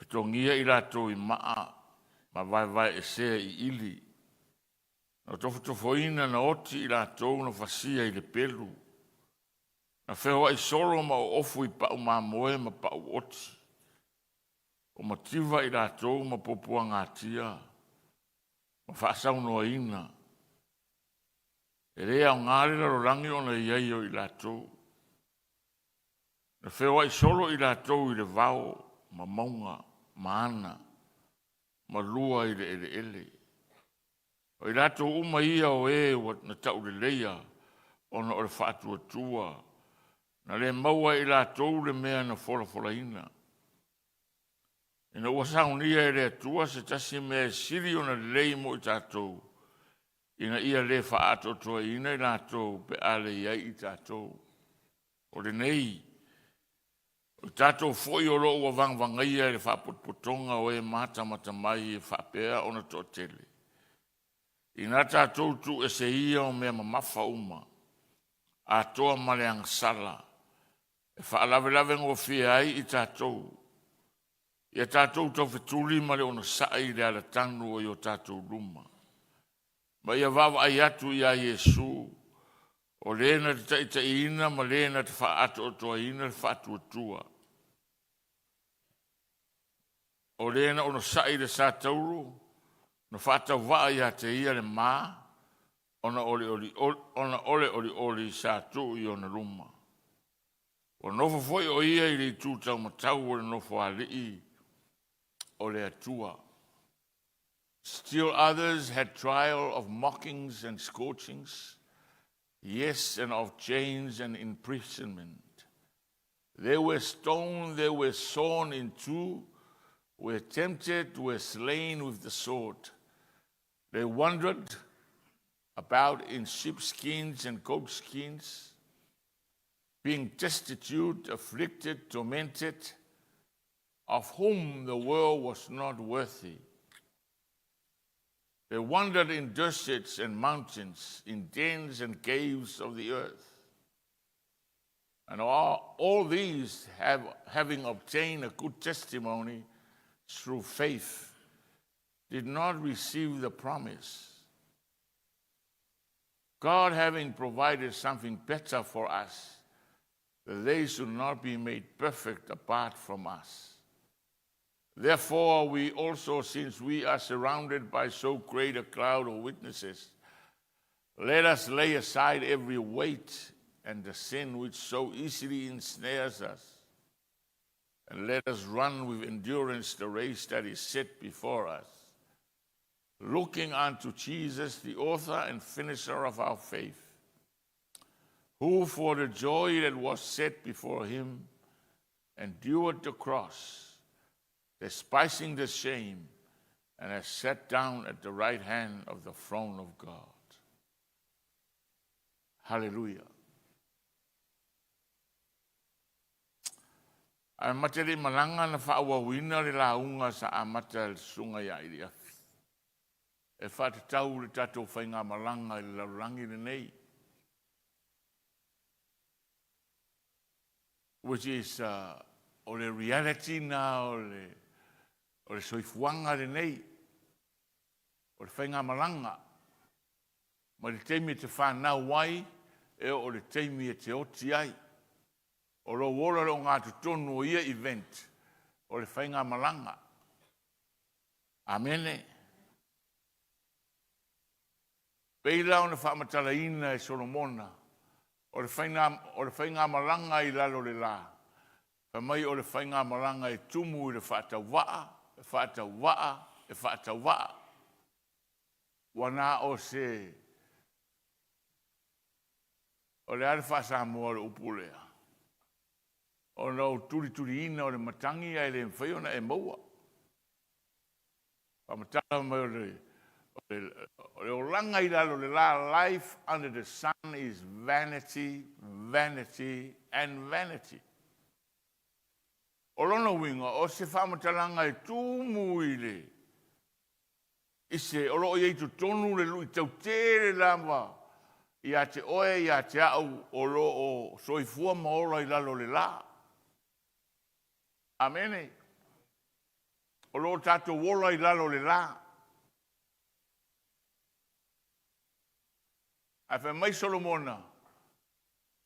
tongia I rātou I maa, ma vai e sea I ili. Na tofoina na oti I rātou na fasia I le pelu. Na whewa I soro ma o ofu I pau ma moe ma pau oti. O mativa I rātou ma popua ngātia. Ma whaasau noa ina. E rea o ngāre ro rangi o na iaio I rātou. Na whewa I soro I rātou I le vau, ma maunga, ma ana, ma lua I le ele. O I rātou uma ia o wat na tau le leia, o na o le whaatua tua. Na le maua I rātou le mea na fola ina. E na ua saunia e le atua se tasi mea siri o na lei mo I tātou. Ina ia le whaato toa ina I rātou pe ale iai I tātou. O le nei, o tātou foi o lo ua vangvangaia e le whapotpotonga o e mata mai e whapea o na tō tele. I nā tātou tu e se ia o mea mamafa uma, a toa male angsala, e whaalawe ngō whia ai I tātou. Ia tātou tau whetuli male o na sai le ala tanu o I o tātou luma. Ma ia wawa ai atu I a Yesu, o lena te taita ina, ma lena te whaato o toa ina, le whaatua tua. O lena o na sai le sa tauru, na whaatau waa ia te ia le mā, o na ole oli sa tu I o na luma. O nofo foi o ia I le tūtau matau o le nofo alii, o le atua. Still others had trial of mockings and scorchings, yes, and of chains and imprisonment. They were stoned, they were sawn in two, were tempted, were slain with the sword. They wandered about in sheepskins and goatskins, being destitute, afflicted, tormented, of whom the world was not worthy. They wandered in deserts and mountains, in dens and caves of the earth. And all these, having obtained a good testimony through faith, did not receive the promise. God having provided something better for us, that they should not be made perfect apart from us. Therefore, we also, since we are surrounded by so great a cloud of witnesses, let us lay aside every weight and the sin which so easily ensnares us, and let us run with endurance the race that is set before us, looking unto Jesus, the author and finisher of our faith, who for the joy that was set before him endured the cross, despising the shame, and has sat down at the right hand of the throne of God. Hallelujah. Ai materi malanga na whaawawina le launga sa amata le sunga ia ili afi. E whatatau le tatou whainga malanga i le laurangi le nei. Which is o le reality na o le soifuanga le nei. O le whainga malanga. Ma le teimi te whanau wai e o le teimi e te oti ai. O lo wola o ngā tutonu o ia event, o le whainga malanga. Amene. Peila o na whaamatala ina e Solomona, o le whainga malanga I lalo le la. Mai o le whainga malanga I tumu I le whaatau waa. Wana o se, o le ale whaasamoa le upulea. O no turi ina o le matangi ai le mwhaiona e maua. Pamatala mai o le oranga I lalo le la, life under the sun is vanity, vanity, and vanity. O lona winga, o se whamatalanga I tūmu I le. Ise, o loo iei tu tonu le lui tau tere lama. Ia te oe, ia te au, o loo soifua maora I lalo le la. Amene. o lo tātou wola I lalo le la. Ai whai mai Solomona,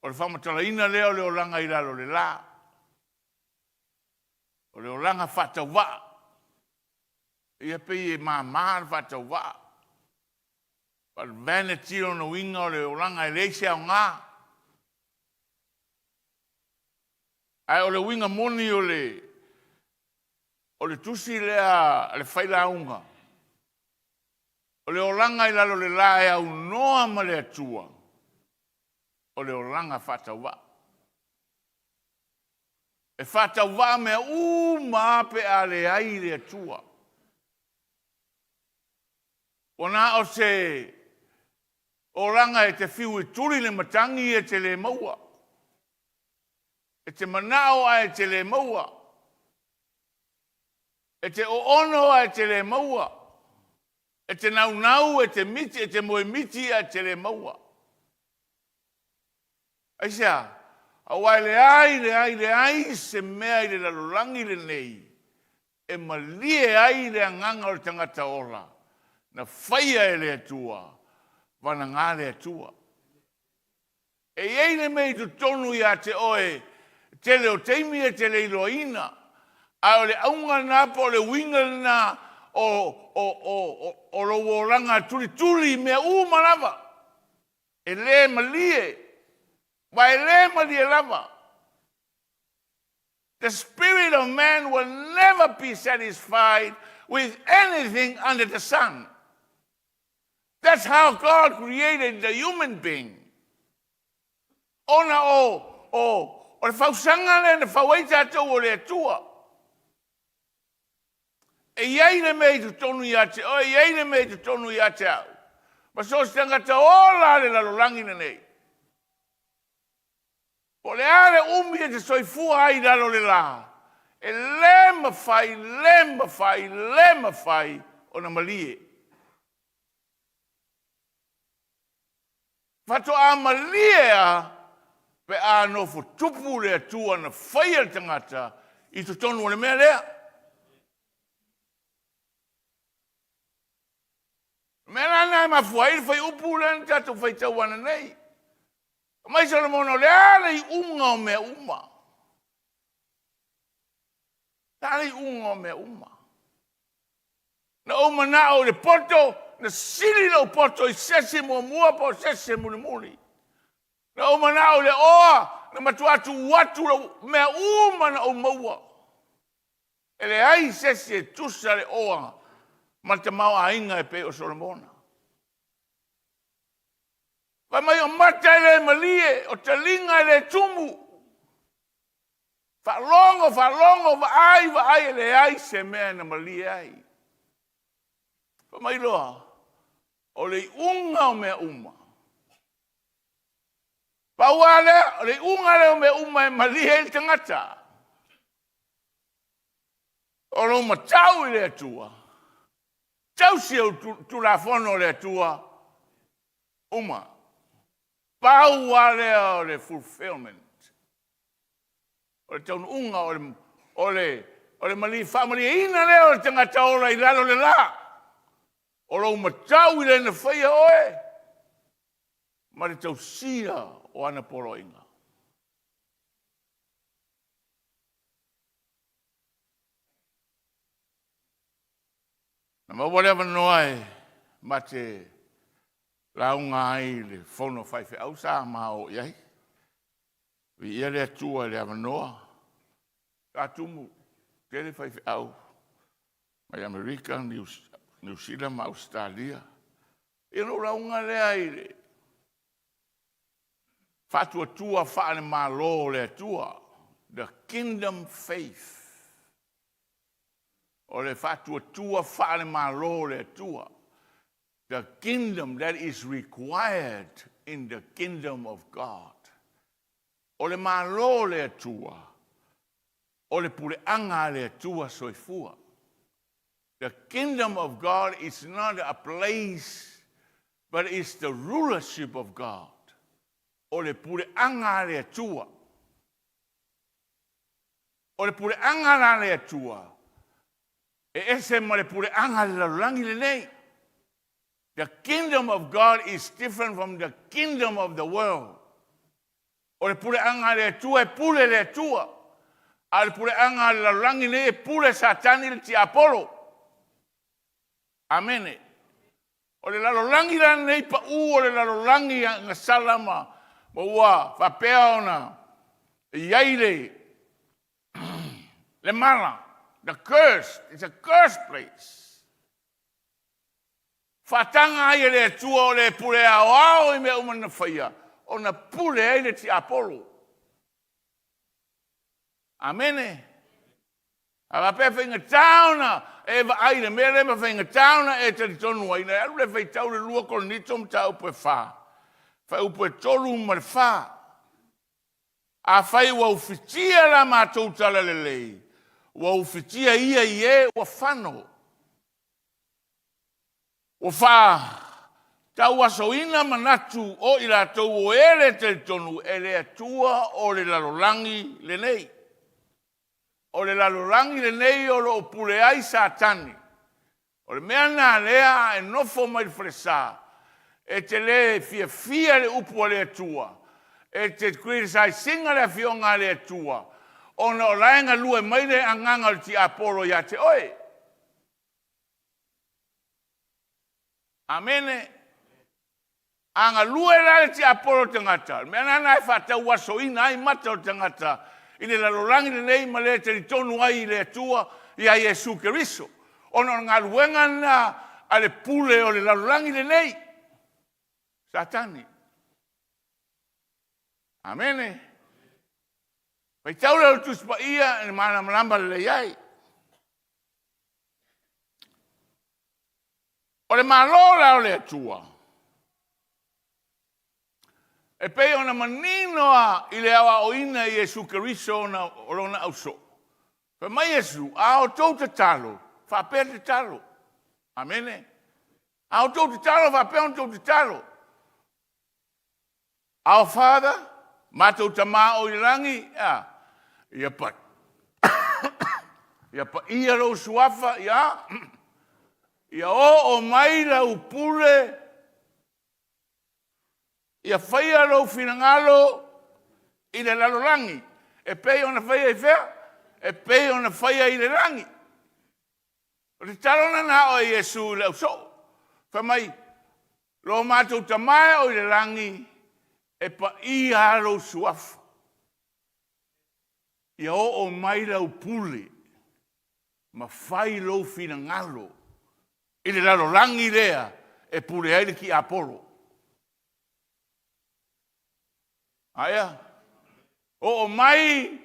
o le whamatalaina leo le o langa I lalo le la. O le o langa whatau waa. Ia pei e māmāra whatau waa. But vanity on the wing o le o langa I leise au ngā. Ai o le winga moni o le tusi lea le whaila unga. O le olanga I lalo le la e au noa ma le atua. O le olanga whatawa. E whatawa mea mape a le ai le atua. O nā o se olanga e te whiu I turi le matangi e te le maua. E te manao a e te le maua. E te oono a e te le maua. E te nau e te miti, e te moe miti a te le maua. Aisea, awai le ai se mea I le lalolangi le nei. E malie ai le anganga o le tangata ola. Na whaia e le atua. Wana ngā le atua. E eile mei tu tonu I a te oe. Tele o teimi e tele iloina. A o le aunga nā po le winga nā o lo wolanga turi mea malava. E le malie. Wa e le malie lava. The spirit of man will never be satisfied with anything under the sun. That's how God created the human being. Ona o le whausanga le na whaweita atou o le atua. E iei le mei tu tonu I ate, o iei le mei tu tonu I ate au. Ma so se tangata ola le lalolangi na nei. O le ale umi e te soifua ai lalo le la. E le mawhai o na malie. Fato a malie a pe a no fo tupu le atua na whaia tangata I tu tonu o le mea lea. Mena nai mafuai fai upu le tatu fai tauana nei. Mai Solomona le ale I unga o mea uma. Ale I unga o mea uma. Na uma na o le poto, na sili lo poto I sese mua po sese muni. Na uma na o le oa, na matuatu watu lo mea uma na o maua. Ele ai sese tusa le oa. Ma te mau a inga e pe o Solomona. Wa mai o mata le malie, o te linga le tumu. Fa longo, va ai le ai se mea na malie ai. Wa mai loa, o le unga o mea uma. Pa wale, o le unga le o mea uma e malie il tangata. O lo matau I le atua. Tau si au tu la fono le atua uma. Pau wale o le fulfillment. O le taunu unga o le mali family ina le o le tangata ola I lalo le la. O lo matau I le na whaia oe. Ma le tau sia o ana polo inga. Ma whatever noai ma te launga ai le whono whaiwhi au sa ma o iai. Vi ia le atua le avanoa. Ka tumu te le whaiwhi au. Mai Amerika, New Zealand, ma Australia. Ia no launga le ai le. Fatua tua whaane ma lo le atua. The kingdom faith. O le fatua tua whaane malo le tua. The kingdom that is required in the kingdom of God. O le malo le tua. O le pureanga le tua soifua. The kingdom of God is not a place, but it's the rulership of God. O le pureanga le tua. O le pureanga le tua. ese ma le pule anga le lalolagi lenei. The kingdom of God is different from the kingdom of the world. O le pule anga le atua e pule le atua. A le pule anga le lalolagi nei e pule satani le ti Apollo. Amene. O le lalolagi la nei pa o le lalolagi nga salama. Ma ua whapea ona. Iaile. Le mala. The curse. It's a cursed place. Fatanga ai le atua o le pule ao I me umana whaia. O na pule ai le ti Apollo. Amene. A pe whainga tauna e wa aile me le ma whainga tauna e te tonu ai. Na alu le whai tau le lua kolonito mta upe wha. Whai upe tolu ma le wha. A whai wa ufitia la mātou tala le lei. Wa ufitia ia I e wa whano. O wha tau asoina manatu o I rātou o ere te tonu e le atua o le lalolagi le nei. O le lalolagi le nei o lo pule ai satani. O le mea nā lea e nofo mai fresā. E te le fia le upu le atua. E te kritisaisinga le fionga le atua. O na o laenga lue mai le anganga le ti Apollo ia te oe. Amene. Anga lue la ti Apollo tangata. Mea nana e whatau asoina ai mata o tangata. I le lalolagi le nei ma le te tonu ai le atua ia Iesu Keriso. Ono ngā luenga na a le pule o le lalolagi le nei. Satani. Amene. Pai tau le tuspa ia e mana malamba le iai. O le malola o le atua. E pei ona maninoa I le awa oina I Iesu Keriso ona orona auso. Pe mai Iesu, ao tou te talo, whapea te talo. Amene. Ao tou te talo, whapea on tou te talo. Our Father, mātou tamā o I rangi, ia pa. Ia pa ia rau suafa, ia o mai lau pule, ia whaia rau finangalo I le lalolagi. E pei ona whaia I whea, e pei ona whaia I le rangi. O te talona na o Iesu le uso. Whamai, lo mātou tamā o I le rangi, e pa I haro suafa. Ia o mai lau pule, ma whai lau fina ngalo. I le lalolagi lea, e pule aile ki Apollo. Aia, o mai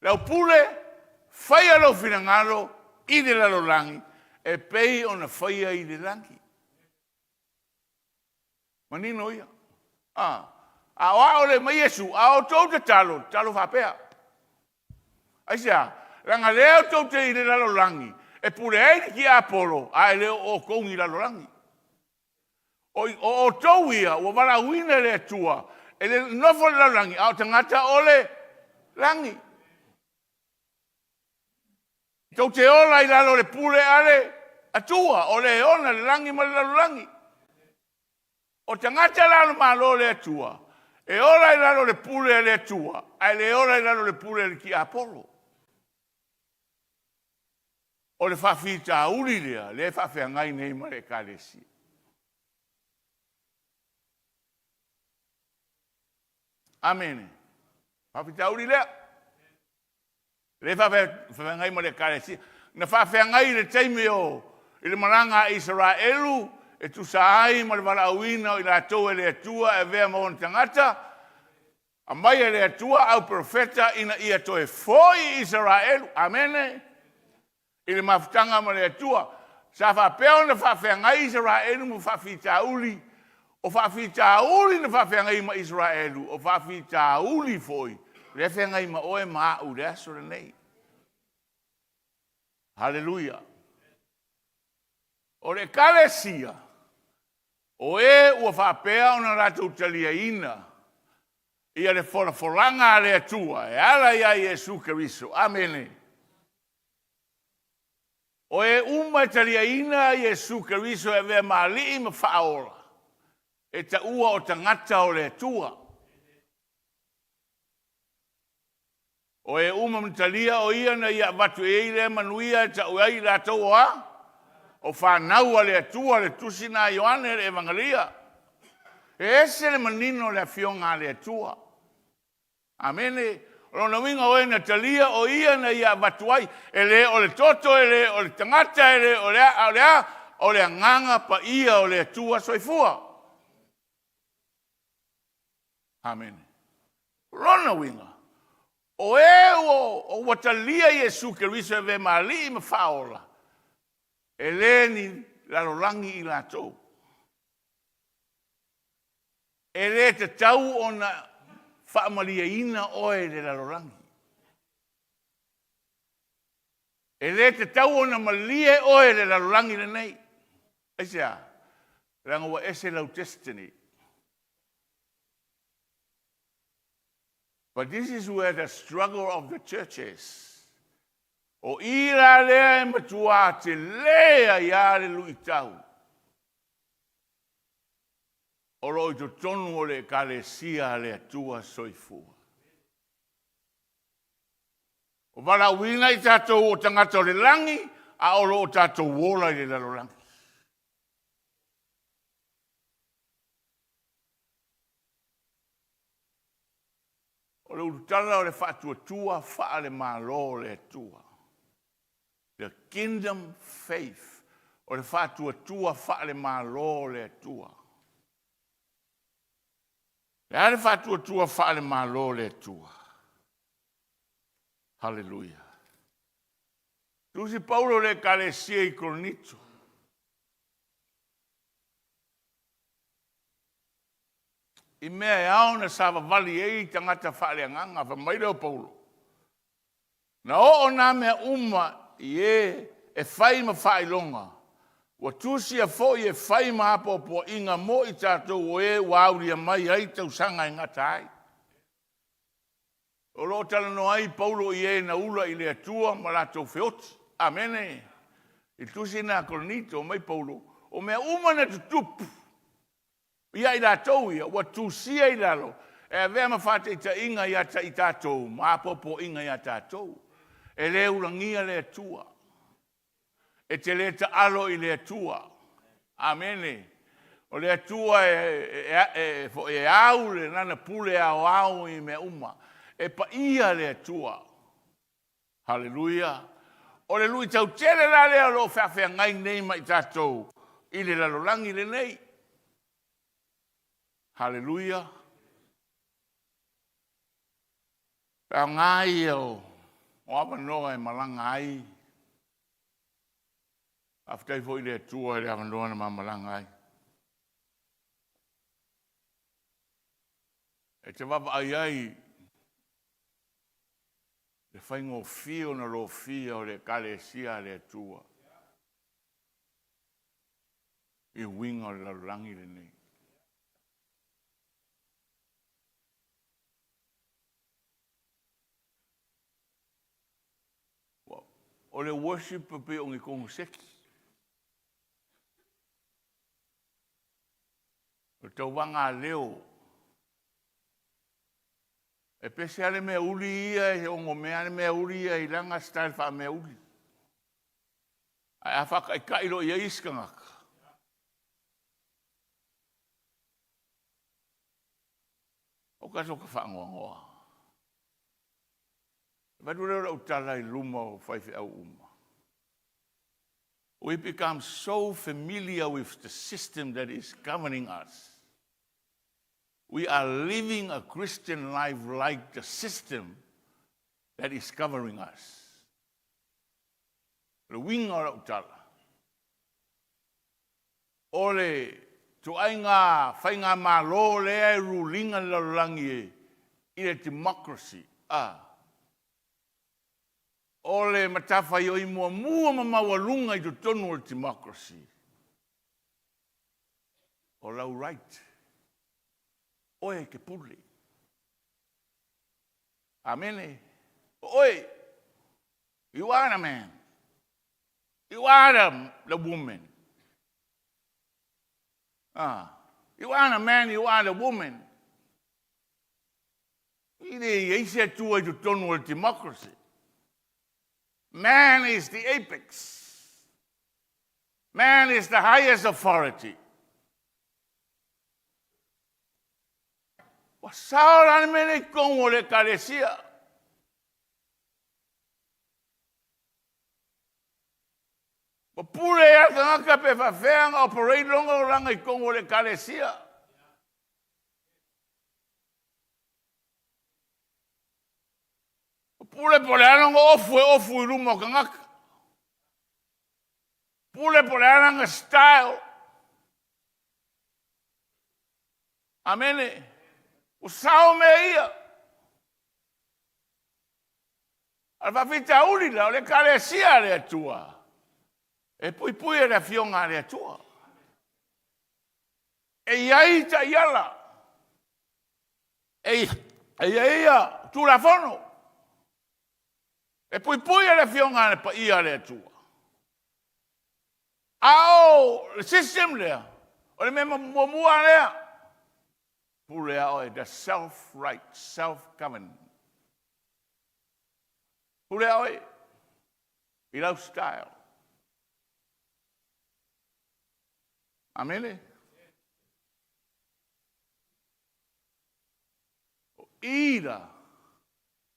lau pule, whai lau fina ngalo, I le lalolagi, e pei ona whaia I le langi. Manino ia. A o le mai Iesu, a o tou te talo whapea. Aisia, ranga leo tou te I le lalolagi, e pure eini ki Apollo, a e leo o kongi lalolagi. O tou ia, o wala uina le atua, e le nofo le lalolagi, a o tangata o le langi. Tou te ola I lalo le pure ale atua, o le ona le langi ma le lalolagi. O tangata lalo malo le atua, e ola I lalo le pule le atua, a le ola I lalo le pule ki Apollo. O le whawhita uri lea, le whawhiangai nei ma le kālesi. Amen. Whawhita uri lea. Le whawhiangai ma le kālesi. Na whawhiangai le teime o, I le maranga Israelu, e tu saai ma le walauina I la tau e le atua e vea maon tangata, a mai e le atua au profeta ina ia toe foi Israelu. Amen. I le mafutanga ma le atua, sa whapea na whawhiangai Israelu mu whawhitauli, o whawhitauli na whawhiangai ma Israelu, o whawhitauli foi, le whawhiangai ma oe maa u le aso le nei. Hallelujah. O le kalesia, o e ua whapea o na rātou talia ina, ia le whoranga le atua, e ala ia Iesu Keriso. Amen. O e uma talia ina Iesu Keriso e vea maali ma whaola. E ta ua o tangata o le tua. O e uma mtalia o ia na ia watu e ile manuia ta uai la toa. O whanau a le tua le tusina Ioane le evangelia. E ese le manino le fionga le tua. Amene. Rona winga o na talia o ia na ia watuai. Ele o le toto, ele o le tangata, ele o le nganga pa ia o le tua soifua. Amen. Rona winga. O o watalia Iesu Keriso e ve mali ma faola. Ele ni lalolangi i latou. Ele te tau o na whaamalia ina oe le lalolangi. Ele te tau o na malie oe le lalolangi le nei. Esea, ranga wa ese lau destiny. But this is where the struggle of the church is. O ira lea e matua te lea ia le lui tau. O roi to tonu o le kalesia le atua soifua. O wala wina I tātou o tangata o le langi, a oro o tātou wola I le lalolangi. O le urutala o le whaatua tua, wha le malo le tua. The kingdom faith. O le whaatua tua, wha le malo le tua. Le ale whaatua tua, wha le malo le tua. Hallelujah. Tusi Paulo le kalesia I Korinito. I mea e au na sava vali e tangata whaale anganga, wha maire o Paulo. Na o na mea uma I e whai ma whai longa. Wa tusi a fo I e whai ma apo po inga mo I tātou o e wauri a mai ai tau sanga I ngata ai. O lo tala no ai Paulo I na ula I le atua ma latou feoti. Amene. I tusi na Korinito mai Paulo. O mea uma na tutupu. Ia I tātou ia, wa tūsia I lalo. E vea ma whate ta inga ia ta I tātou, ma apopo inga ia tātou. E le urangia le atua. E te le ta alo I le atua. Amene. O le atua e au le nana pule au I me uma. E pa ia le atua. Hallelujah. O le lui tau tere la le alo whawhia ngai nei mai tātou. I le lalolangi le nei. Hallelujah. Pea ngai o apa noa e malanga ai. Aftai fo I le tua e le apa noa na malanga ai. E te wapa ai ai. Le whaingo fio na lo fia o le kalesia le tua. I winga o le lalolangi le nei. O le worship pe o ngi kongu seki. O tau wanga leo. E pese ale mea uli ia, e ongo mea ale mea uli ia, I langa style wha mea uli. Ai a whaka I kairo ia iskangaka. O kaso ka whangoa ngoa. Vadurera utala I luma o whaifi au uma. We become so familiar with the system that is governing us. We are living a Christian life like the system that is covering us. Le winga o utala. Ole, tu ainga, whainga ma lo lea rulinga lalangi I le democracy. Ole matafa yo I mua mawalunga I tonu o democracy. O lau right. Oe ke puli. Amene. Oe. You are a man. You are the woman. You are the man, you are the woman. He said to way to turn with democracy. Man is the apex. Man is the highest authority. Wasahora mene kongo le kalesia. Pule ya kanga pe fafenga operate longo ranga kongo le kalesia. Pule pole anongo ofu ilumo kanga. Pule pole anongo style. Amene. Usao meia. Alfafita ulila ole kalesia le tua. E pui le fionga le tua. E iaita iala. E ia tu la fono. E pui le fionga le pa ia le tua. Le system lea. O le mema mua lea. Pulea oe the self-right, self-governed. Pulea oe. Ilau style. Amene. Ira.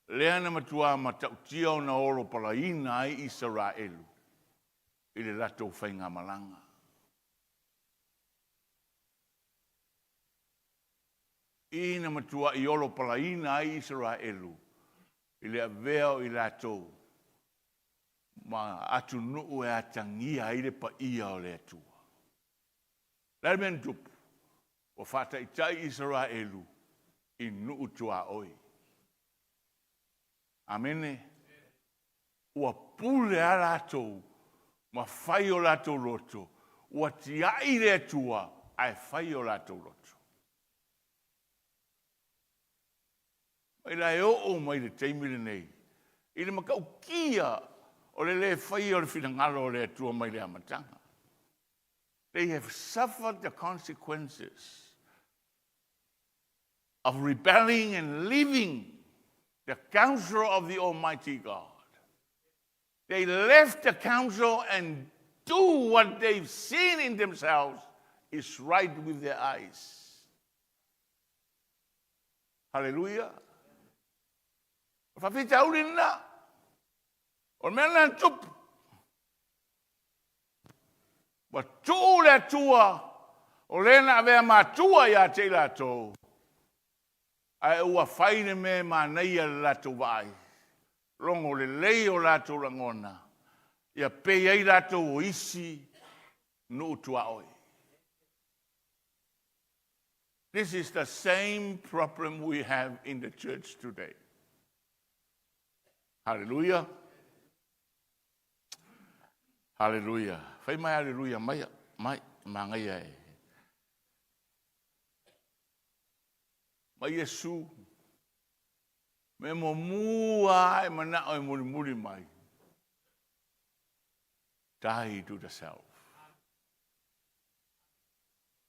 Lea na matua matautia o na oro palaina ai Israelu. Ile rato whainga malanga. Ina matua I oro palaina ai Israelu. Ile aveo I rato. Ma atu nuu e atangia ile pa ia o le atua. Lermen tupu. O fata itai Israelu. I nuu tua oi. Amene. Ua pule a rato. Ma fai o rato roto. Ua tiai le atua. Ai fai o rato roto. Mai la o mai le teimile nei. I le makau kia o le whai o le whingalo o le atua mai le amatanga. They have suffered the consequences of rebelling and leaving the counsel of the Almighty God. They left the counsel and do what they've seen in themselves is right with their eyes. Hallelujah. Fafita ulina. O mena tupu. Wa tu le tua. O lena avea matua ya te lato. Ai ua whaine me ma neia lato vai. Rongo le leo lato rangona. Ia pei lato o isi no tua oi. This is the same problem we have in the church today. Hallelujah. Hallelujah. Fai mai hallelujah mai mangai ai. Mai Yesu. Me mo mua e mana o muri mai. Die to the self.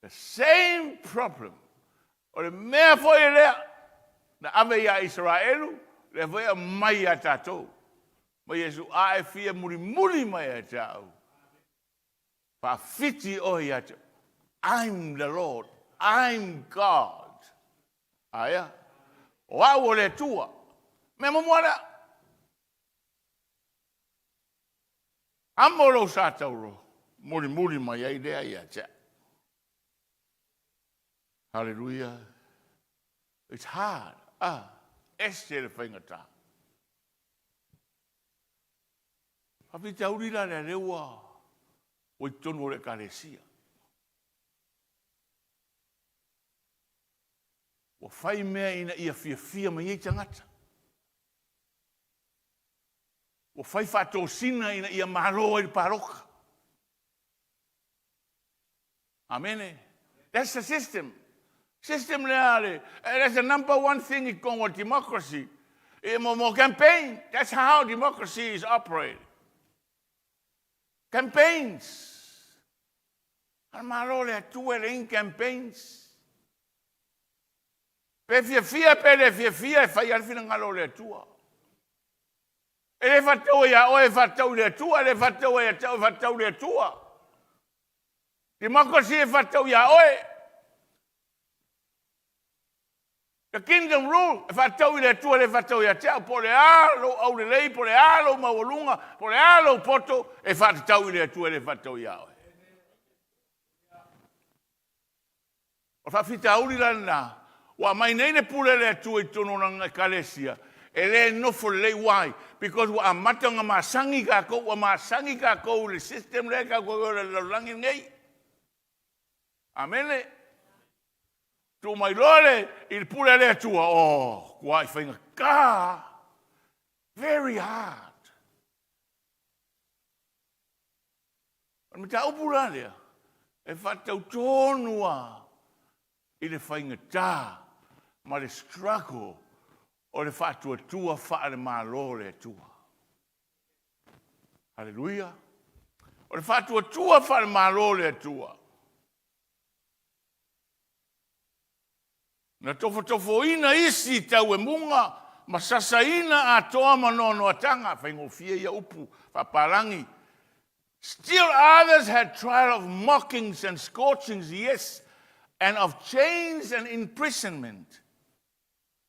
The same problem. O le mea foi lea. Na ave ia Israelu. Le voia mai a tatou. Ma Yesu a e fia muri mai a tau. Pa fiti o ia tau. I'm the Lord. I'm God. Aya. O au le tua. Me momoara. Amoro sa tauro. Muri mai a idea ia tau. Hallelujah. It's hard. Este le whaingata. Hawhita urira le rewa. O I tono le kalesia. O whai mea ina ia fia mai ei tangata. O whai whato sina ina ia maroa I paroka. Amen. That's the system. System leale. That's the number one thing in Congo democracy. More campaign. That's how democracy is operated. Campaigns. Al malo le atua le in campaigns. Pe fia e fai al fina ngalo le atua. E le fatau ia o e fatau le atua, le fatau ia tau fatau le atua. Di mako si e fatau ia oe. The kingdom rule, e fatau le atua le fatau ia tau, po le alo au le lei, po le alo mawalunga, po le alo poto, e fatau le atua le fatau ia oe. O whawhita uri lana, wa mai nei ne pule le atua I tono na kalesia, e le nofo le wai, because wa amatanga masangi ka ko, wa masangi ka ko le system le ka ko le langi nei. Amene. Tu mai lole, il pule le atua, oh, kuai whainga ka, very hard. Ama ta upura lea, e whatau tonua, I le whainga tā, ma le struggle, o le whatua tua wha le malo le tua. Hallelujah. O le whatua tua wha le malo le tua. Na tofo ina isi tau e munga, ma sasa ina a toa manono atanga, whaingofia ia upu, whaparangi. Still others had trial of mockings and scorchings, yes, and of chains and imprisonment.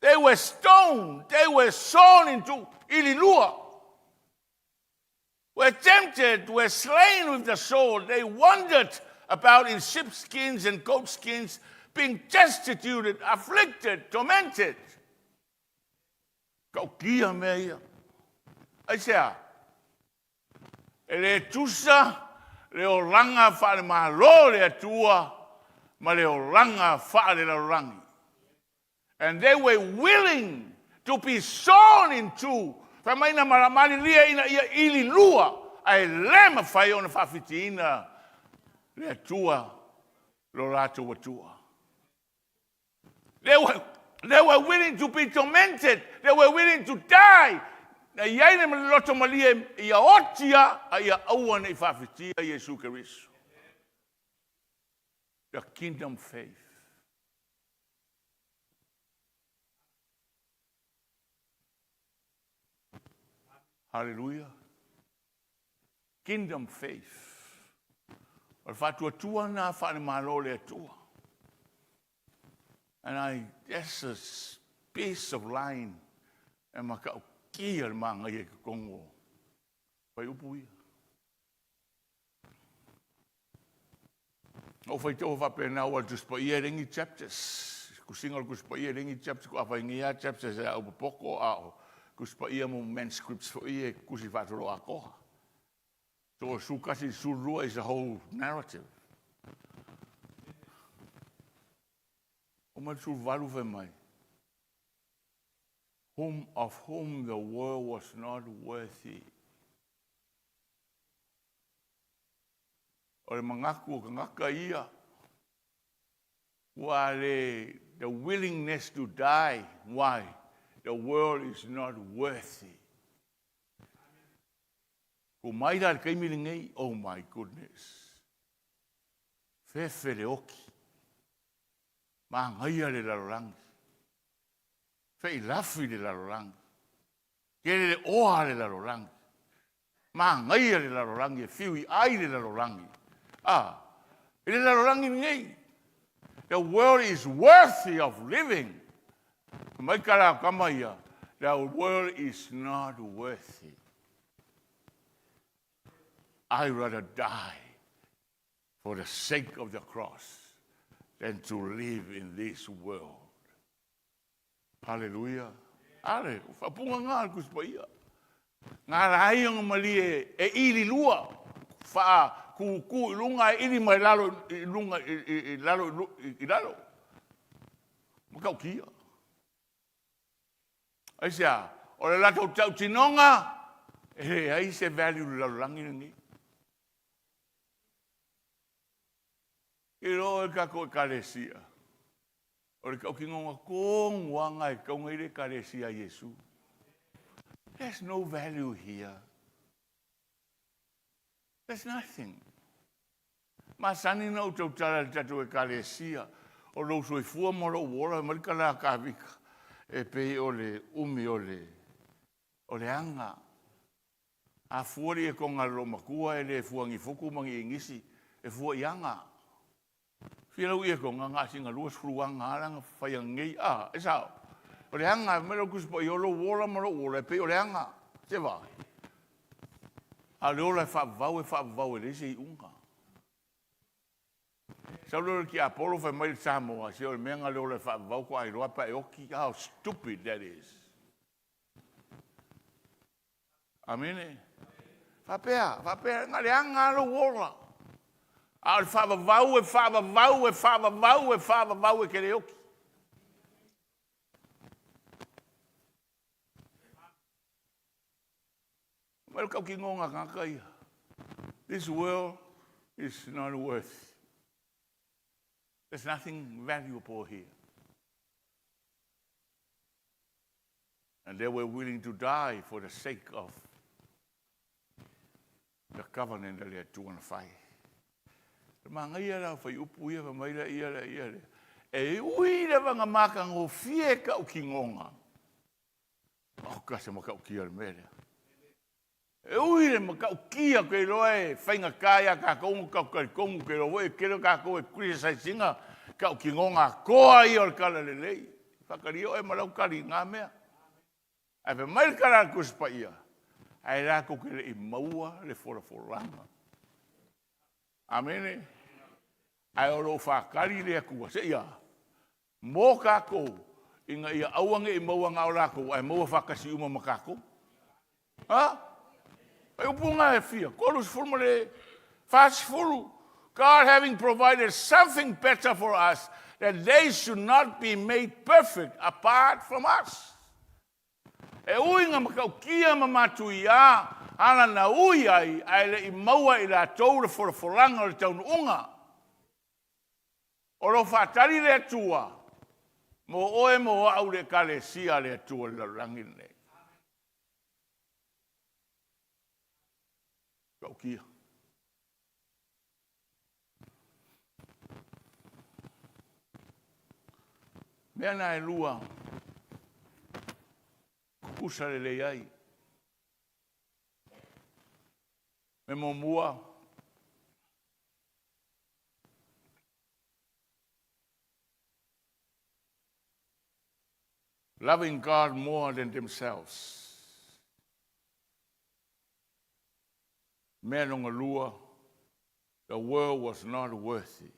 They were stoned, they were sawn into ililua, were tempted, were slain with the sword. They wandered about in sheepskins and goatskins, being destituted, afflicted, tormented. Kau kia mea. Aisea, e le tusa, le oranga wha le malo le atua, ma le oranga wha le rangi. And they were willing to be sawn in two. Whamaina maramani lia ina ia ili lua, ai lema whai ona whawhiti ina le atua, lo rato watua. They were willing to be tormented. They were willing to die. Na iaine loto malia ia otia ia aua nei whawhitia Iesu Keriso. The kingdom faith. Hallelujah. Kingdom faith. O whatua tua na whane malo le atua. And that's a piece of line. E maka kia le manga i ka kongo. Pai upu ia. O whai tō whapena ua tuspa ia ringi chapters. Kusinga kuspa ia ringi chapters. Kua whai ngia chapters e au poko ao. Kuspa ia mo manuscripts fo ia kusi whatoro a koha. So sukasi surua is a whole narrative. O mai survalu ve mai. Of whom the world was not worthy. O le mangaku o ka ngaka ia. Wale the willingness to die. Why? The world is not worthy. Ko mai dar kai milingai, oh my goodness. Fefere oki. Ma ngai le larangi. Fei lafi le larangi. Kere le oa le larangi. Ma ngai le larangi, fiui ai le larangi. Ah, le larangi ngai. The world is worthy of living. Mai kara kamaia, the world is not worthy. I rather die for the sake of the cross than to live in this world. Hallelujah. Ale, whapunga ngā kuspaia. Ngā rai ang mali e ili lua. Wha ku lunga e ili mai lalo lunga i lalo. Makau kia. Aisea, o le lato tau tinonga, ai se value lalo langi ngi. I roa e kako e karesia. O le kau ki ngonga kong wanga e kaunga i le karesia Yesu. . 'There's no value here. There's nothing. Masani na utau tala le tatu e kalesia. O lo soi fua moro wora marikala kavika. E pei ole umi ole anga. A fuori e konga lo makua e le fuangi fuku mangi ingisi. E fua ianga. Whirau ia konga ngā singa luas fruanga aranga whaiangei. E sao. Ole anga mero kuspo i olo wora moro wora e pei ole anga. Te vai. A le ola e whaavau e rese i unga. Sa loro ki Apollo fa mai Samoa, se o menga le ola e whaavau ko ai roa pa e oki. How stupid that is. Amene. Whapea, ngā le anga alo wora. A le whaavau e ke le oki. This world is not worth. There's nothing valuable here. And they were willing to die for the sake of the covenant that they had to fight. Mga ia la fai upu ia mai la ia. E ui le vanga maka ngo fie ka ukingonga. O ka se maka ukia mele. E ui le maka ukia ke loe fainga kaya ka kongu ka kongu ke loe ke lo ka ko e 𝚗𝚙𝚢𝚡 ka ukingonga koa i or kala le lei. Whakario e malau kari ngā mea. Ai pe mai kara kuspa ia. Ai la ko ke le i maua le foranga. Amene. Ai oro whakari le akua se ia. Mō kako, inga ia auange i maua ngā o lako, ai maua whakasi uma makako. Ha? Ai upunga e fia, kolus furma le fast furu. God having provided something better for us, that they should not be made perfect apart from us. E uinga makaukia mamatu ia, ana na ui ai le i maua i la taura foranga o le taunu unga. O lo whatari le atua, mo oe mo au le kalesia le atua le langine. Kaukia. Mea na e lua, kukusa le lei ai. Me mo mua, loving God more than themselves. Men on a lure, the world was not worthy.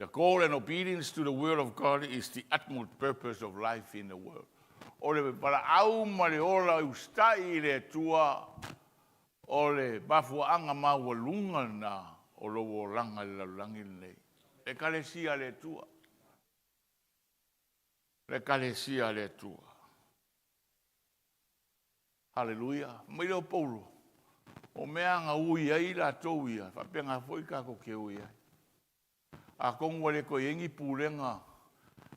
The call and obedience to the word of God is the utmost purpose of life in the world. Ole para au mare ola ustai le tua ole bafuanga mawalunga na o lowo langa le langin nei. E kalesia le tua. Le kalesia le tua. Hallelujah. Miro Paulo. O mea nga ui ai la tau ia. Whapenga foi kako ke ui ai. A kongo le ko yengi pūrenga.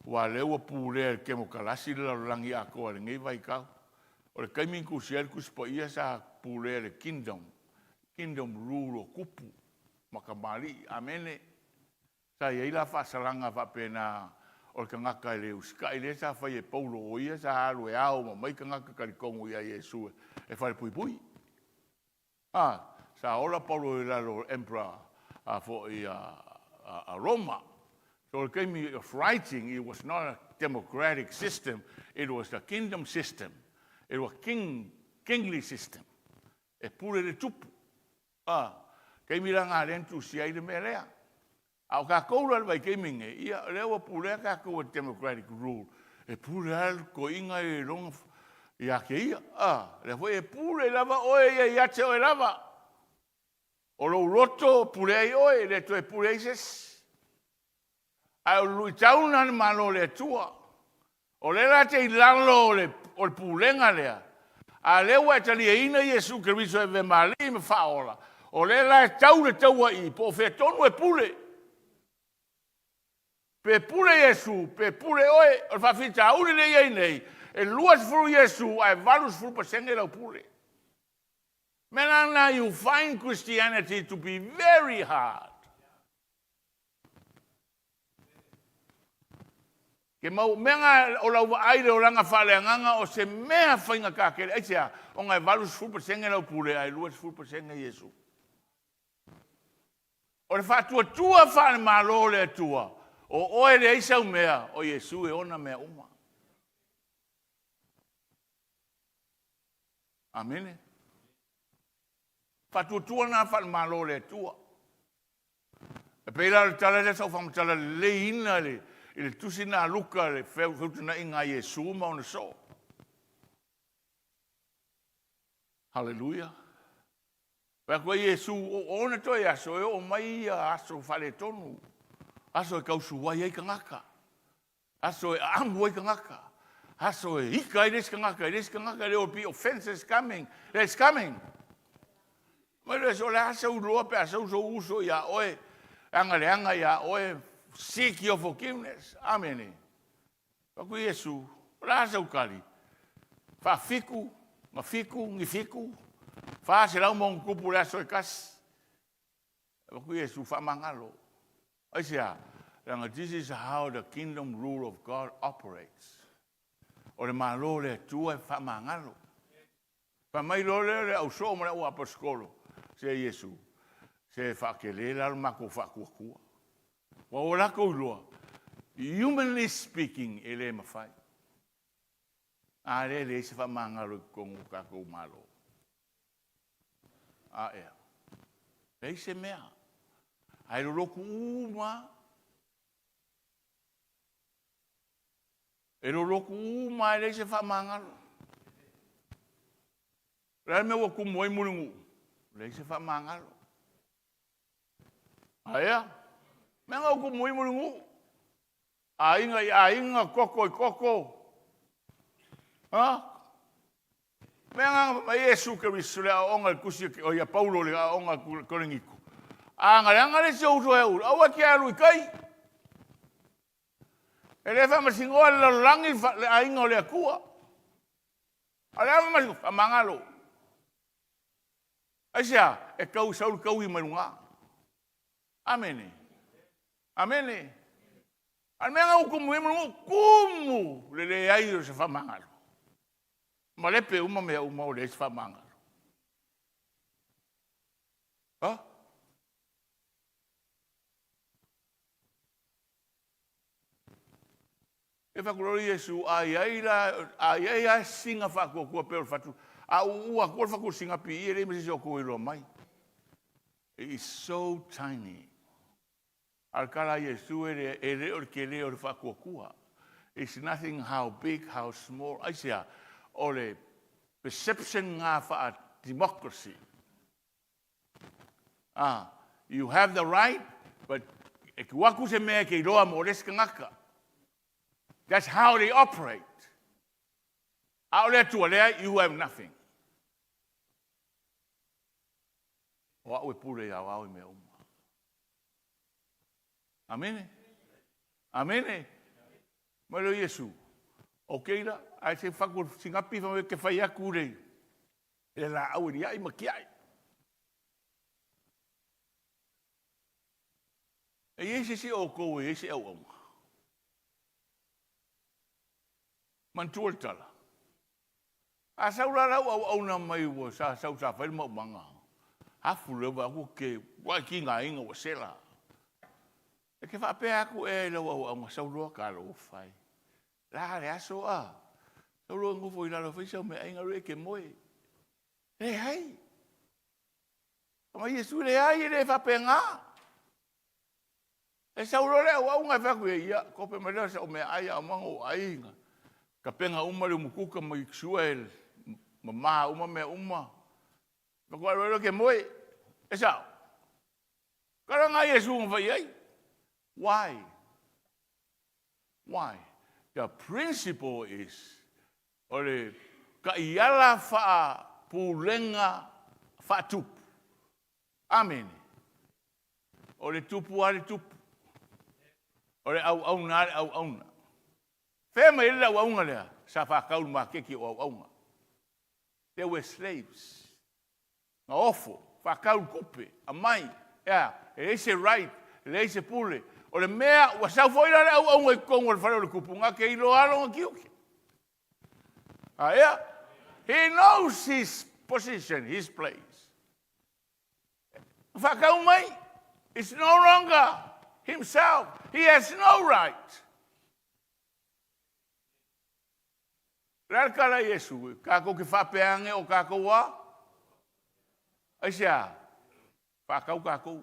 Wa lewa pūrea ke mo kalasi la langi a koa le ngei vai kau. O le kaimin kusiel kuspa ia sa pūrea le kingdom. Kingdom rule o kupu. Makamari. Amene. Sa ia ila whasalanga whapena. O le kangaka e leu ska i le sa whai e paulo o ia sa alu e au ma mai kangaka karikongo ia Yesu e whare pui pui. Sa ola paulo i lalo emperor for Roma. So it came of writing, it was not a democratic system, it was a kingdom system. It was kingly system. E pure le tupu. Kei mira ngā rentu si ai le mea lea. Au ka koura vai keiminge, ia lewa pure ka koua democratic rule. E pure al ko inga e ronga ia ke ia. Le foi e pure lava oe ia iate oe lava. O lo roto pure ai oe, le to e pure ai ses. Ai o lui tauna ni malo le tua. O le la te ilalo o le pulenga lea. A lewa e tali e ina Yesu Keriso e ve mali me faola. O le la e tau le taua i, po fe tonu e pure. Pe pure Yesu, pe pure oe, o fa fita uri le iei nei, e luas furu Yesu, ai valus furu pasenge lau pure. Menana, you find Christianity to be very hard. Ke mau menga o lau aire o ranga whaleanganga o se mea whainga kākere. Aitea, o ngai valus fulpasenge lau pule ai luas fulpasenge Yesu. O le whātua tua whane malo le tua. O oe le eisau mea o Yesu e ona mea uma. Amene. Whātua tua nā whane malo le tua. E peila le tala le sau whamatala le ina le. I tusi nā luka le whiutuna i ngā Yesu mauna so. Hallelujah. Pea koe Yesu o ona toi aso e o mai aso whale tonu. Aso e kausu wai ei ka ngaka. Aso e amu ei ka ngaka. Aso e ika i res ka ngaka. I res ka ngaka there will be offenses coming. It's coming. Mai le so le aso uloa pe aso uso ia oe. Anga le anga ia oe. Seek your forgiveness. Amen. Paku Yesu, rasa ukali. Fa fiku, ma fiku, ngi fiku. Fa se lau mong kupu le aso e kas. Paku Yesu, fa mangalo. Aisia, this is how the kingdom rule of God operates. O le malo le tua fa mangalo. Fa mai lo le au so mo le o apostolo. Se Yesu. Se fa ke le la mako fa kua. Wa o lako loa. Humanly speaking, ele mawhai. A le se wha mangaro kongu kako malo. A ea. Pei se mea. Ai lo roku uma. E lo roku uma ele se wha mangaro. Rai me wa kumoe mulungu. Le se wha mangaro. A ea. Menga ku mui mulungu. A inga koko. Ha? Menga ma Yesu ke risule a onga kusi o ia Paulo le a onga koringiku. A nga le se uso e ura. Awa ki alu kai. E le fa masingoa le langi le a inga o le akua. A le ama masingoa fa mangalo. Aisia e kau saul kau i marunga. Amene. Amene. Al menga ukumu kumu le ai se fa mangalo. Ma le pe uma me uma o le se fa mangalo. Ha? E fa gloria Yesu ai singa fa ko pe fatu. A ua ko fa ko singa pi ele me se ko ilo mai. It is so tiny. Alkala Yesu ere or kele or fakokua. It's nothing how big, how small. I say, ole perception of a democracy. You have the right, but that's how they operate. Out there, you have nothing. What we put it out me. Amene. Amene. Malo Yesu. Okay la, ai se faku singapi fa ke fa ya kure. E la au dia I makiai. E ese si o ko e ese au. Mantuatala. A saula la au na mai wo sa fa mo manga. Hafu le ba ku ke wa ki nga inga wo sela. E ke whape aku e lau au ma saurua ka alo whai. La re aso a. Saurua ngufo I lalo whaisau me ainga rue ke moe. Re hai. Ama Yesu re hai e re whape ngā. E saurua le au ngai whaku e ia. Kope me leo sa o me ai a mango ainga. Ka penga uma le mukuka ma iksua e ma maha uma me uma. Ma kua roi ke moe. E sao. Karanga Yesu ngwhai ai. Why? Why? The principle is ole ka iala fa pulenga fa tupu. Amen. Ole tupu ale tupu. Ole au na. Fema ile au nga le sa fa kaul ma keki au nga. They were slaves. ngā ofo, whakau kupe, a mai, e se right, e se pule, o le mea, ua sau fōira le au ngai kongo le whanau le kupunga, ke ilo alo ngā kiuki. He knows his position, his place. Whakau mai, it's no longer himself. He has no right. Rāra kara Yesu, kako ki whapeange o kako wā? Aisia, whakau kako.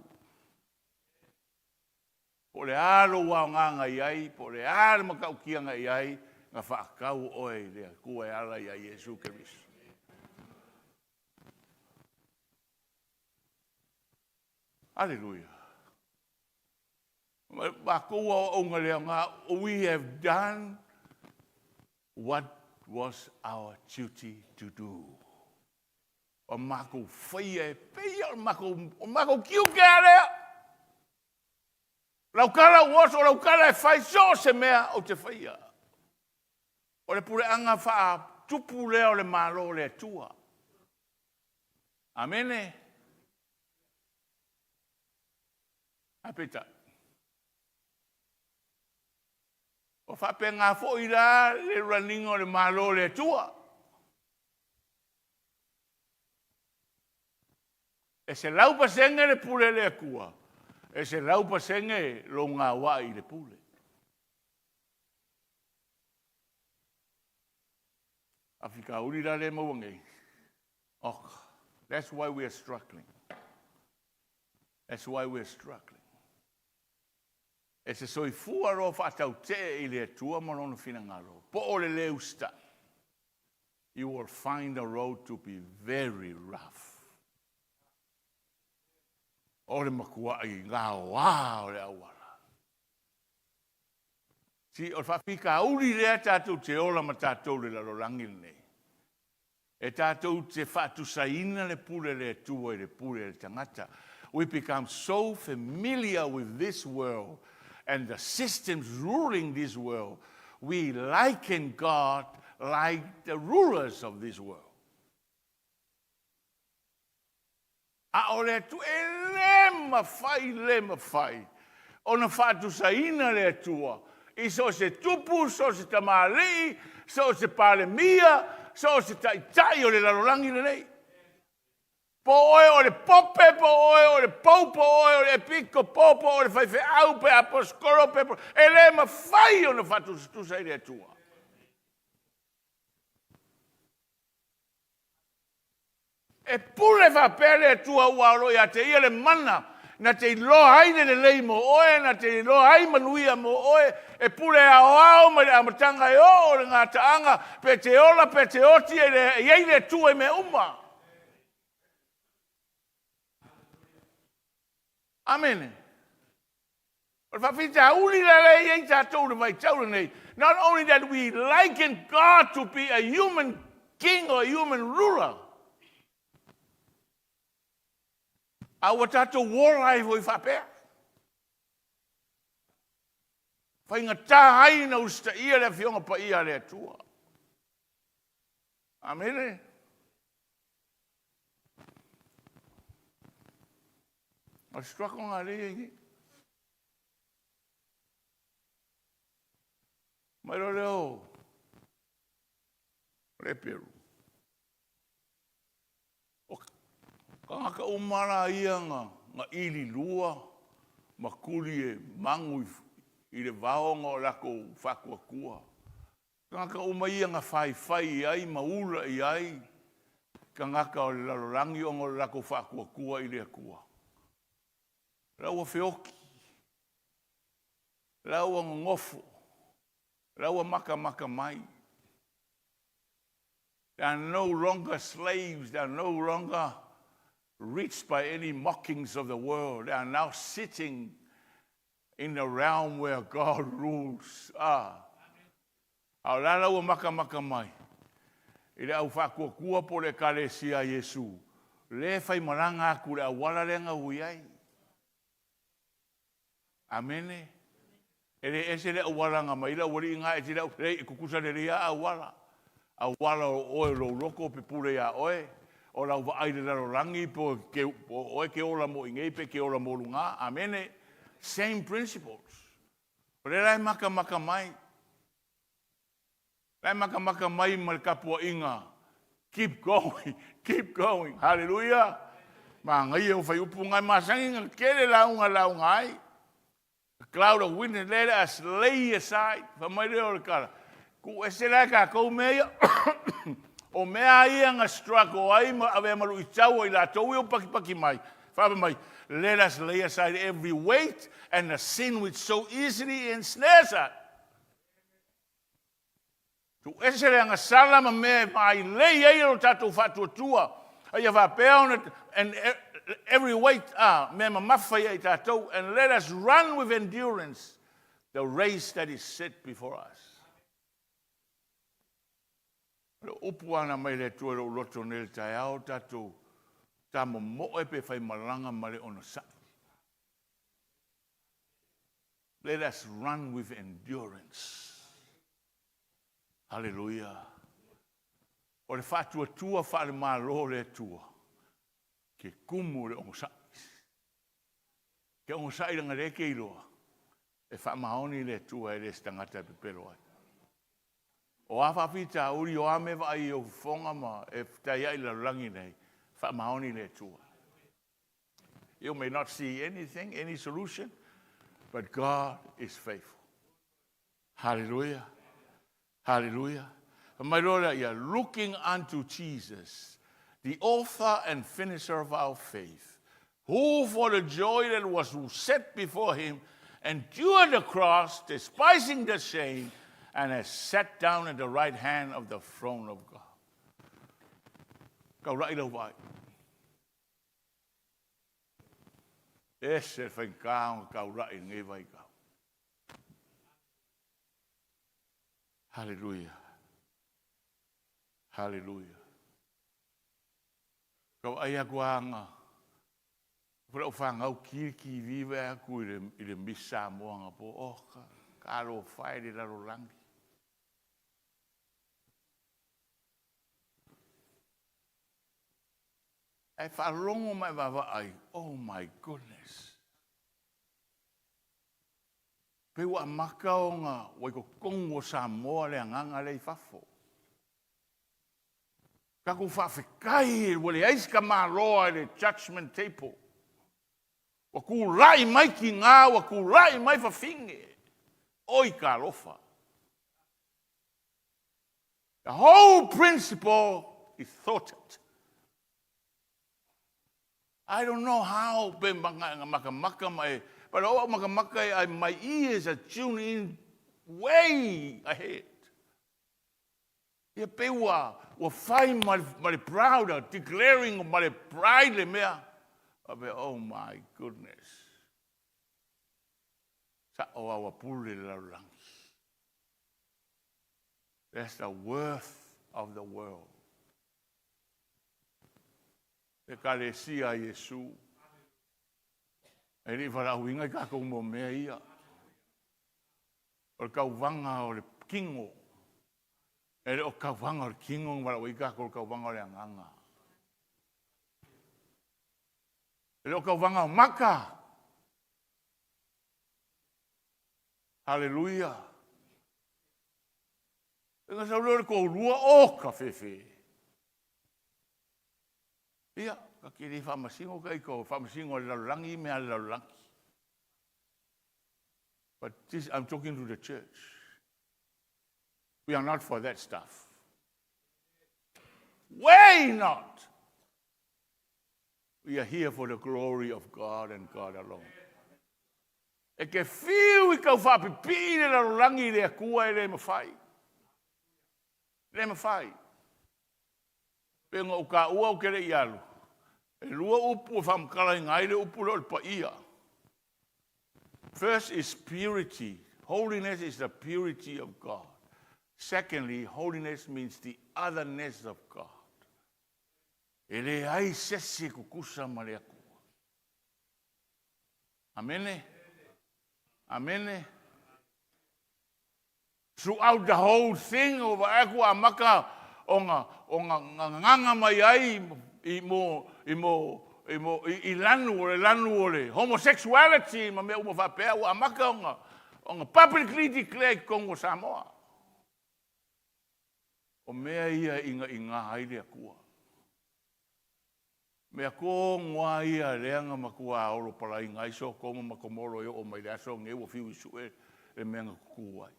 Po le alo wā nganga iai, po le alo makau kianga iai, ngā whakau oe lea kua e ala ia Yesu Keriso. Hallelujah. We have done what was our duty to do. O mako whaia e peia, o mako kiuke area. Laukara was o laukara e whai so se mea o te whaia. O le pure anga wha tupu leo le malo le tua. Amene. Apeta. O whape ngā fōira le raningo le malo le tua. E se laupa senge le pule le kua. E se laupa senge lo ngā wai le pule. Afrika urira le mawange. Oh, that's why we are struggling. That's why we are struggling. E se soi fua ro whatau te I le tua marono fina ngaro. Po o le leu sta. You will find the road to be very rough. O le makua I ngā wā o le awara. Si o whapika uri rea tātou te ola ma tātou le larorangi nei. E tātou te whatusaina le pule le tua I le pule le tangata. We become so familiar with this world and the systems ruling this world, we liken God like the rulers of this world. A ole tu le mawhai. Ona whatu saina le tua. I so se tupu, so se tamari, so se palemia, so se tai o le larorangi le nei. Po oe o le pope, po oe o le paupo, oe o le piko popo, o le whaiwhe au pe aposkoro pe, e le mawhai o na whatu stusa I le tua. E pule whapere tua uaro I a te ia le mana, na te loa haine le lei mo oe, na te loa hai manuia mo oe, e pule ao ma le amatanga e o le ngā taanga, pe te ola, pe te oti, e iei le tua I me uma. Amen. Not only that we liken God to be a human king or a human ruler. Awa tātou wōrai hoi whapea. Whainga tā haina usta ia le whionga pa ia le atua. Amen. I struggle ngā rei. Mai ro leo. Le Peru. O kanga umara ia ngā ili lua, makuri e mangu I le vaonga o lako whakuakua. Kanga umaia ngā whai ai, maula I ai. Kanga o le larorangi o ngā lako whakuakua I le akua. Raua whioki, raua ngofo, raua maka mai. They are no longer slaves, they are no longer reached by any mockings of the world. They are now sitting in the realm where God rules. Au raua maka mai. I le au whakuakua po le kalesia Yesu. Le whai maranga aku le awala lenga huiai. Amene. Ele ese le awalanga mai la wali nga e tira e kukusa le ria awala. Awala o lo loko pe pule ya oe. o lau wa aire laro rangi po ke ola mo ingepe, ke ola mo lunga. Amene. Same principles. O le rai maka mai. Rai maka mai ma le kapua inga. Keep going. Keep going. Hallelujah. Ma ngai o fai upu ngai masangi nga kere launga ai. A cloud of witness, let us lay aside. Whamai reo le kara. Ku esera ka kou mea. O mea ia nga struggle ai ma ave malu I tau I la tau I paki mai. Whaba mai. Let us lay aside every weight and the sin which so easily ensnares us. Tu esere nga sala ma mea mai lei ai o tatou whatuatua. Ai a whapea and every weight mea ma mawhai ai tatou. And let us run with endurance the race that is set before us. Upu ana mai le tua ro loto nel tai au tatou. Ta mo e pe fai malanga male ono sa. Let us run with endurance. Hallelujah. O le fatua tua fa le malo le tua. Ke kumu le ono sa. Ke ono sa I langa le ke iloa. E fa maoni le tua e le stangata pe pero ai. O afa pita uri o ame va I o fonga ma e tai ai la rangi nei. Fa maoni le tua. You may not see anything, any solution, but God is faithful. Hallelujah. Hallelujah. My Lord, you are looking unto Jesus, the author and finisher of our faith, who for the joy that was set before him endured the cross, despising the shame, and has sat down at the right hand of the throne of God. Kau rai lau vai. Ese whaikao kau rai ngai vai kau. Hallelujah. Hallelujah. Kau ai aku anga. Kau whangau ki vive aku I le misa moanga po oka. Karo whai le laro langi. E wharongo mai wawa ai. Oh my goodness. Pe wa maka o ngā waiko kongo Samoa le anganga le I whafo. Ka ku whawhekai wale eis ka māroa le judgment table. Wa ku rai mai ki ngā, wa ku rai mai whawhinge. Oi ka lofa. The whole principle is thwarted. I don't know how, but my ears are tuning in way ahead. Ia pewa, wa fai my proud, declaring my pride le mea. Oh my goodness. Sa o awa pule la rangi. That's the worth of the world. E kalesia Yesu. E ni wharauinga ka kou mo mea ia. O kau wanga o le kingo. E o kau wanga o le kingo wharauinga ka kau wanga o le anganga. E o kau wanga o maka. Hallelujah. E nga sa uro ko rua o ka fefe. Ia, ka kiri whamasingo kai ko, whamasingo le laurangi mea le laurangi. But this, I'm talking to the church. We are not for that stuff. Way not. We are here for the glory of God and God alone. E ke whiu I kau whapipi le laurangi le akua e le mawhai. Le mawhai. Pengo o ka ua o kere I alu. E lua upu whamkara I ngai le upu lor pa ia. First is purity. Holiness is the purity of God. Secondly, holiness means the otherness of God. E le ai sese kukusa ma le akua. Amene? Amene? Throughout the whole thing of akua maka o nganga mai ai i lanu o le homosexuality ma me uma whapea ua amaka o ngā publicly declared Kongo Samoa. O mea ia inga haere kua. Mea ko ngoa ia reanga makua aoro pala inga iso koma makomoro e o mai aso nge ua fiu isu e mea kukuai.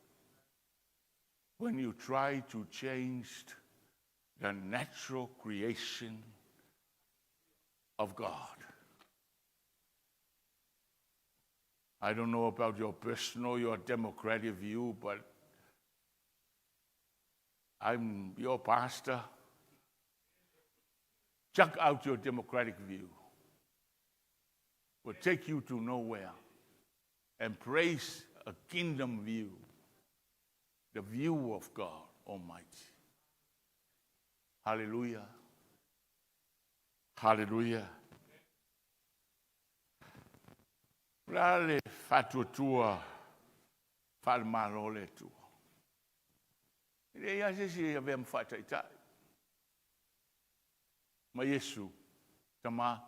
When you try to change the natural creation of God. I don't know about your personal, your democratic view, but I'm your pastor. Chuck out your democratic view. Will take you to nowhere. Embrace a kingdom view. The view of God Almighty. Hallelujah. Hallelujah. Rale fatutua falmalo le tu. Ile ya sisi avem fata ita. Ma Yesu tama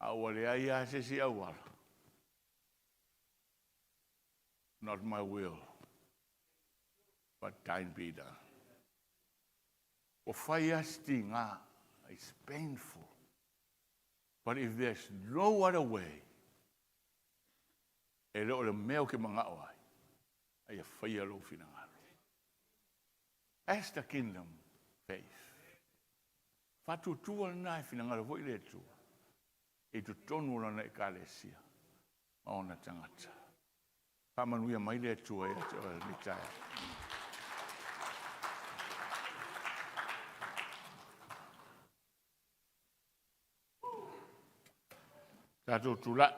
awale ya sisi awal. Not my will, but thine be done. O fire stinga is painful. But if there's no other way, e leo le meo ke mga oai, ai a whaia lo finangalo. As the kingdom faith, fatu tua nai finangalo hoi le tu, e tu tonu lana e kalesia, maona tangata. Pamanuia mai le tu e a mitaya. Tato tula.